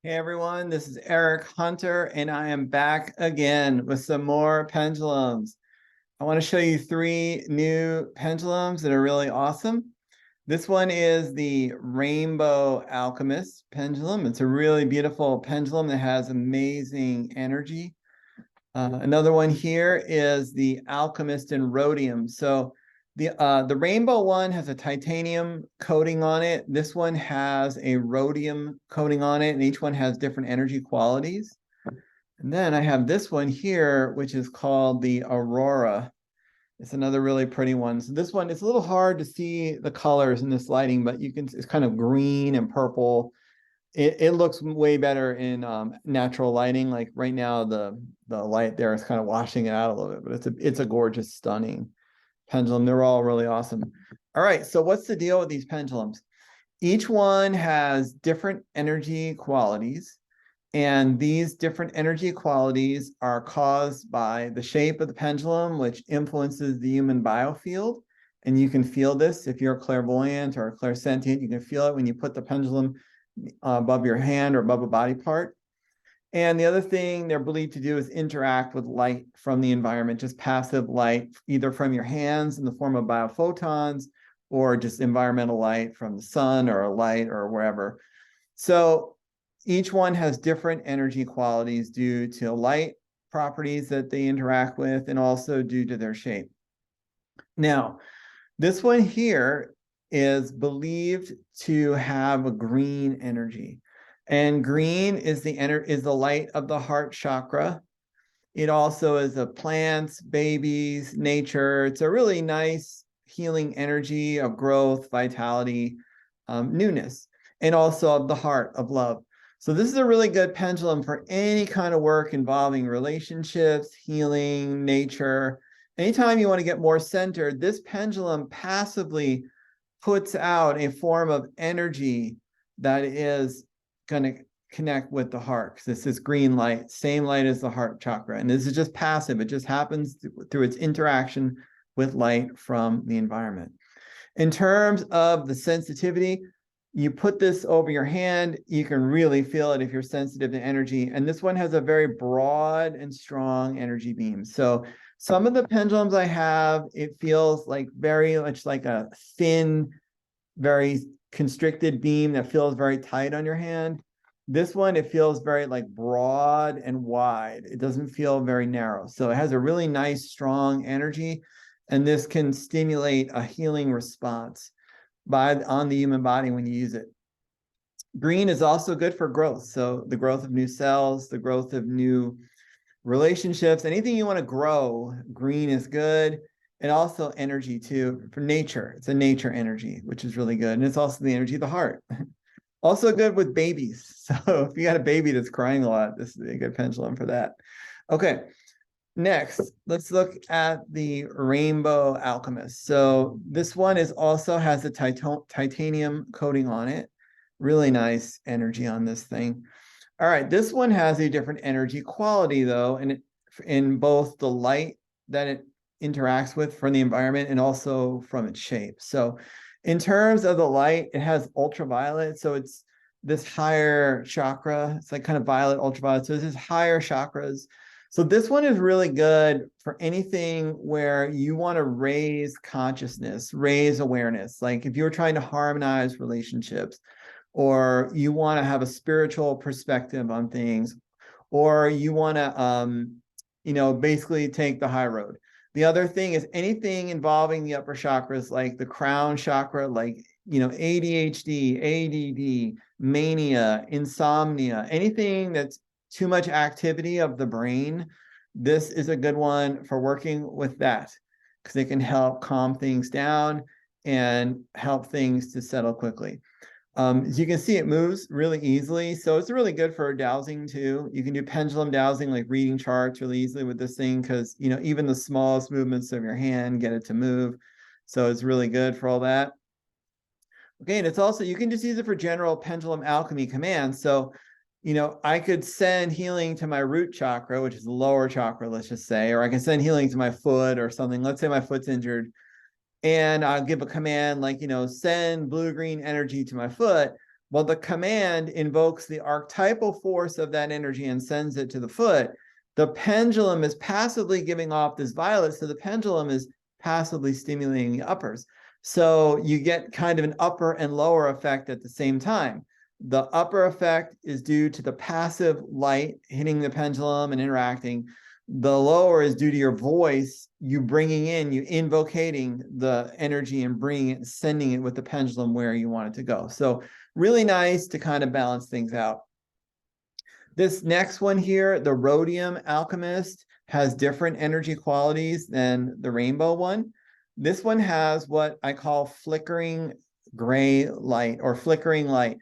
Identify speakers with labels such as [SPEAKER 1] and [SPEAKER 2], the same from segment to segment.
[SPEAKER 1] Hey everyone, this is Eric Hunter, and I am back again with some more pendulums. I want to show you three new pendulums that are really awesome. This one is the Rainbow Alchemist pendulum. It's a really beautiful pendulum that has amazing energy. Another one here is the Alchemist in rhodium. So the rainbow one has a titanium coating on it. This one has a rhodium coating on it, and each one has different energy qualities. And then I have this one here, which is called the Aurora. It's another really pretty one. So this one, it's a little hard to see the colors in this lighting, but you can, it's kind of green and purple. It looks way better in natural lighting. Like right now, the light there is kind of washing it out a little bit, but it's a gorgeous, stunning pendulum. They're all really awesome. All right, so what's the deal with these pendulums? Each one has different energy qualities, and these different energy qualities are caused by the shape of the pendulum, which influences the human biofield. And you can feel this if you're clairvoyant or clairsentient. You can feel it when you put the pendulum above your hand or above a body part. And the other thing they're believed to do is interact with light from the environment, just passive light, either from your hands in the form of biophotons or just environmental light from the sun or a light or wherever. So each one has different energy qualities due to light properties that they interact with and also due to their shape. Now, this one here is believed to have a green energy. And green is the light of the heart chakra. It also is a plants, babies, nature. It's a really nice healing energy of growth, vitality, newness, and also of the heart of love. So this is a really good pendulum for any kind of work involving relationships, healing, nature. Anytime you want to get more centered, this pendulum passively puts out a form of energy that is going to connect with the heart. Because this is green light, same light as the heart chakra. And this is just passive. It just happens through its interaction with light from the environment. In terms of the sensitivity, you put this over your hand, you can really feel it if you're sensitive to energy. And this one has a very broad and strong energy beam. So some of the pendulums I have, it feels like very much like a thin, very constricted beam that feels very tight on your hand. This one, it feels very like broad and wide. It doesn't feel very narrow. So it has a really nice, strong energy. And this can stimulate a healing response on the human body when you use it. Green is also good for growth. So the growth of new cells, the growth of new relationships, anything you want to grow, green is good. And also energy too, for nature. It's a nature energy, which is really good. And it's also the energy of the heart. Also good with babies. So if you got a baby that's crying a lot, this is a good pendulum for that. Okay, next, let's look at the Rainbow Alchemist. So this one is also has a titanium coating on it. Really nice energy on this thing. All right, this one has a different energy quality though, and in both the light that it interacts with from the environment and also from its shape. So in terms of the light, it has ultraviolet. So it's this higher chakra. It's like kind of violet, ultraviolet. So this is higher chakras. So this one is really good for anything where you want to raise consciousness, raise awareness. Like if you're trying to harmonize relationships, or you want to have a spiritual perspective on things, or you want to, basically take the high road. The other thing is anything involving the upper chakras, like the crown chakra, like, ADHD, ADD, mania, insomnia, anything that's too much activity of the brain. This is a good one for working with that because it can help calm things down and help things to settle quickly. As you can see, it moves really easily. So it's really good for dowsing too. You can do pendulum dowsing, like reading charts really easily with this thing because, even the smallest movements of your hand get it to move. So it's really good for all that. Okay, and it's also, you can just use it for general pendulum alchemy commands. So, I could send healing to my root chakra, which is the lower chakra, let's just say, or I can send healing to my foot or something. Let's say my foot's injured. And I'll give a command like, send blue-green energy to my foot. Well, the command invokes the archetypal force of that energy and sends it to the foot. The pendulum is passively giving off this violet, so the pendulum is passively stimulating the uppers. So you get kind of an upper and lower effect at the same time. The upper effect is due to the passive light hitting the pendulum and interacting. The lower is due to your voice, you bringing in, you invocating the energy and bringing it, sending it with the pendulum where you want it to go. So really nice to kind of balance things out. This next one here, the rhodium Alchemist, has different energy qualities than the rainbow one. This one has what I call flickering gray light or flickering light.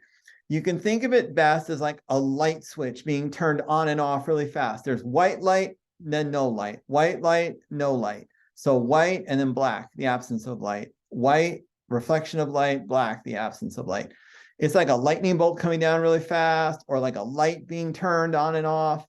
[SPEAKER 1] You can think of it best as like a light switch being turned on and off really fast. There's white light, then no light, white light, no light. So white and then black, the absence of light, white, reflection of light, black, the absence of light. It's like a lightning bolt coming down really fast, or like a light being turned on and off,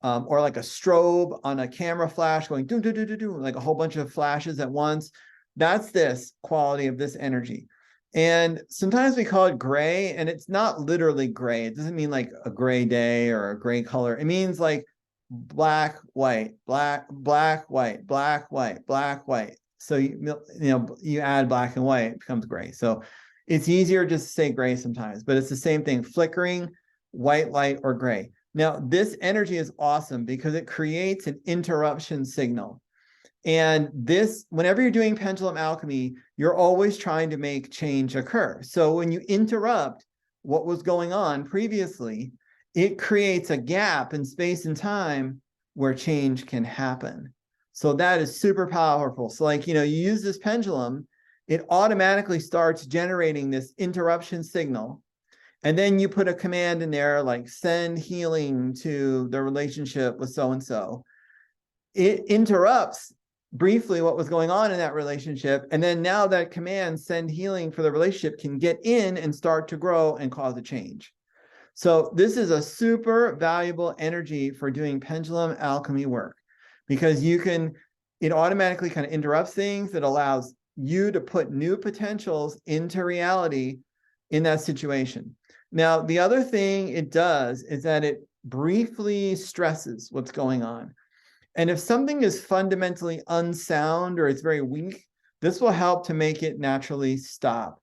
[SPEAKER 1] or like a strobe on a camera flash going do, do, do, do, do, like a whole bunch of flashes at once. That's this quality of this energy. And sometimes we call it gray, and it's not literally gray. It doesn't mean like a gray day or a gray color. It means like black, white, black, black, white, black, white, black, white. So you add black and white, it becomes gray. So it's easier just to say gray sometimes, but it's the same thing, flickering, white light, or gray. Now, this energy is awesome because it creates an interruption signal. And this, whenever you're doing pendulum alchemy, you're always trying to make change occur. So when you interrupt what was going on previously, it creates a gap in space and time where change can happen. So that is super powerful. So like, you use this pendulum, it automatically starts generating this interruption signal. And then you put a command in there like send healing to the relationship with so-and-so. It interrupts briefly what was going on in that relationship. And then now that command send healing for the relationship can get in and start to grow and cause a change. So this is a super valuable energy for doing pendulum alchemy work because it automatically kind of interrupts things that allows you to put new potentials into reality in that situation. Now, the other thing it does is that it briefly stresses what's going on. And if something is fundamentally unsound or it's very weak, this will help to make it naturally stop.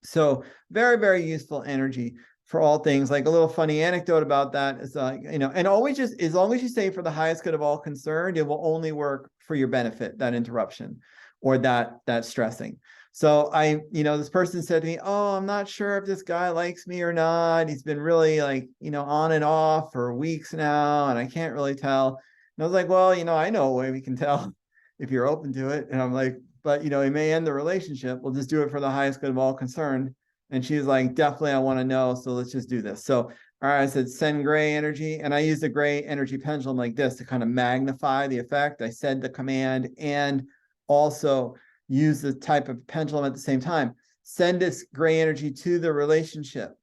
[SPEAKER 1] So very, very useful energy for all things. Like a little funny anecdote about that is, and always just, as long as you say for the highest good of all concerned, it will only work for your benefit, that interruption or that stressing. So this person said to me, oh, I'm not sure if this guy likes me or not. He's been really like, on and off for weeks now, and I can't really tell. And I was like, well, I know a way we can tell if you're open to it. And I'm like, but, he may end the relationship. We'll just do it for the highest good of all concerned. And she's like, definitely, I want to know. So let's just do this. So, all right, I said, send gray energy. And I used a gray energy pendulum like this to kind of magnify the effect. I said the command and also use the type of pendulum at the same time. Send this gray energy to the relationship.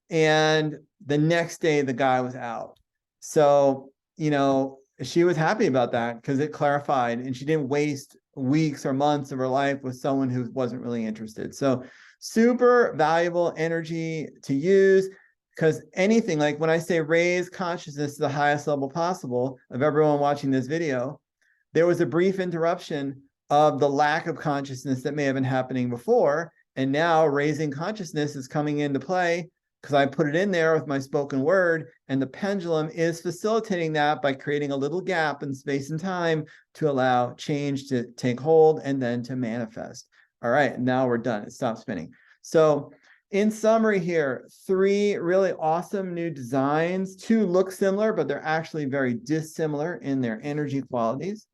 [SPEAKER 1] And the next day, the guy was out. So, she was happy about that because it clarified and she didn't waste weeks or months of her life with someone who wasn't really interested. So super valuable energy to use because anything like when I say raise consciousness to the highest level possible of everyone watching this video, there was a brief interruption of the lack of consciousness that may have been happening before. And now raising consciousness is coming into play because I put it in there with my spoken word, and the pendulum is facilitating that by creating a little gap in space and time to allow change to take hold and then to manifest. All right, now we're done. It stopped spinning. So in summary here, 3 really awesome new designs. 2 look similar, but they're actually very dissimilar in their energy qualities.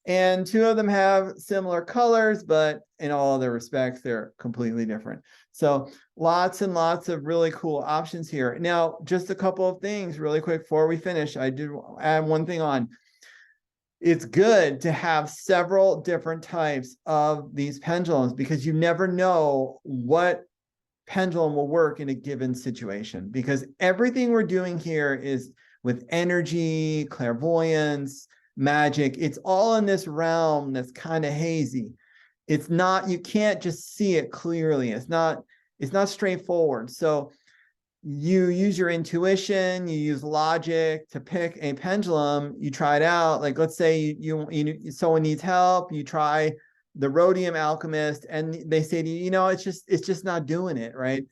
[SPEAKER 1] And 2 of them have similar colors, but in all other respects, they're completely different. So lots and lots of really cool options here. Now, just a couple of things really quick before we finish. I did add one thing on. It's good to have several different types of these pendulums because you never know what pendulum will work in a given situation, because everything we're doing here is with energy, clairvoyance, magic. It's all in this realm that's kind of hazy. It's not, you can't just see it clearly. It's not, it's not straightforward. So you use your intuition, you use logic to pick a pendulum. You try it out. Like, let's say someone needs help. You try the rhodium Alchemist, and they say to you, it's just not doing it, right?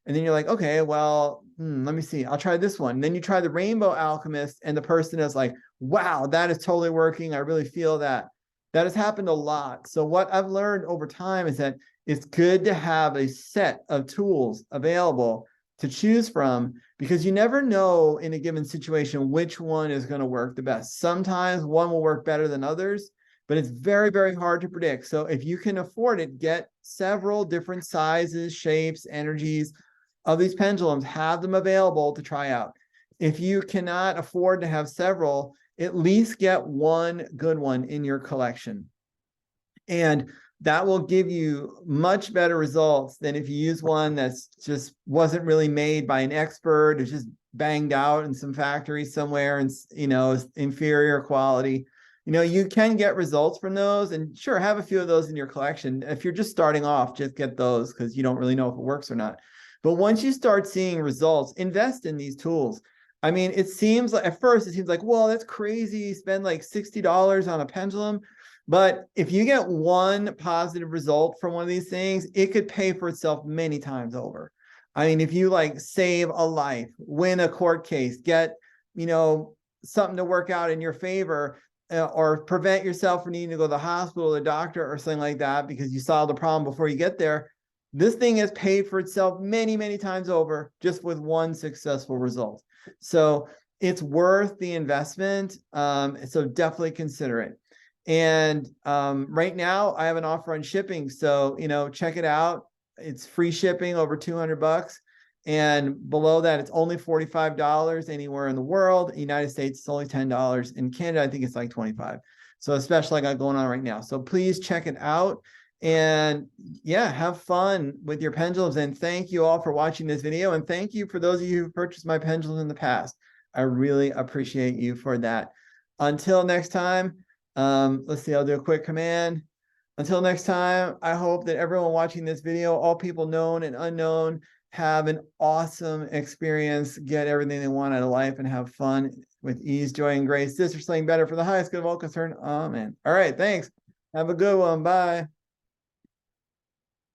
[SPEAKER 1] And then you're like, okay, well, let me see. I'll try this one. And then you try the rainbow Alchemist, and the person is like, wow, that is totally working. I really feel that. That has happened a lot. So what I've learned over time is that it's good to have a set of tools available to choose from, because you never know in a given situation which one is going to work the best. Sometimes one will work better than others, but it's very, very hard to predict. So if you can afford it, get several different sizes, shapes, energies of these pendulums, have them available to try out. If you cannot afford to have several, at least get one good one in your collection. And that will give you much better results than if you use one that's just wasn't really made by an expert. It's just banged out in some factory somewhere and, inferior quality. You can get results from those, and sure, have a few of those in your collection. If you're just starting off, just get those because you don't really know if it works or not. But once you start seeing results, invest in these tools. I mean, it seems like at first it seems like, well, that's crazy. Spend like $60 on a pendulum. But if you get one positive result from one of these things, it could pay for itself many times over. I mean, if you like save a life, win a court case, get, something to work out in your favor, or prevent yourself from needing to go to the hospital or the doctor or something like that because you solved the problem before you get there, this thing has paid for itself many, many times over just with one successful result. So it's worth the investment. So definitely consider it. And right now I have an offer on shipping. So, check it out. It's free shipping over $200. And below that, it's only $45 anywhere in the world. In the United States, it's only $10. In Canada, I think it's like $25. So especially I got going on right now. So please check it out. And yeah, have fun with your pendulums. And thank you all for watching this video. And thank you for those of you who purchased my pendulums in the past. I really appreciate you for that. Until next time, let's see, I'll do a quick command. Until next time, I hope that everyone watching this video, all people known and unknown, have an awesome experience, get everything they want out of life, and have fun with ease, joy, and grace. This is something better for the highest good of all concerned. Amen. All right, thanks. Have a good one. Bye.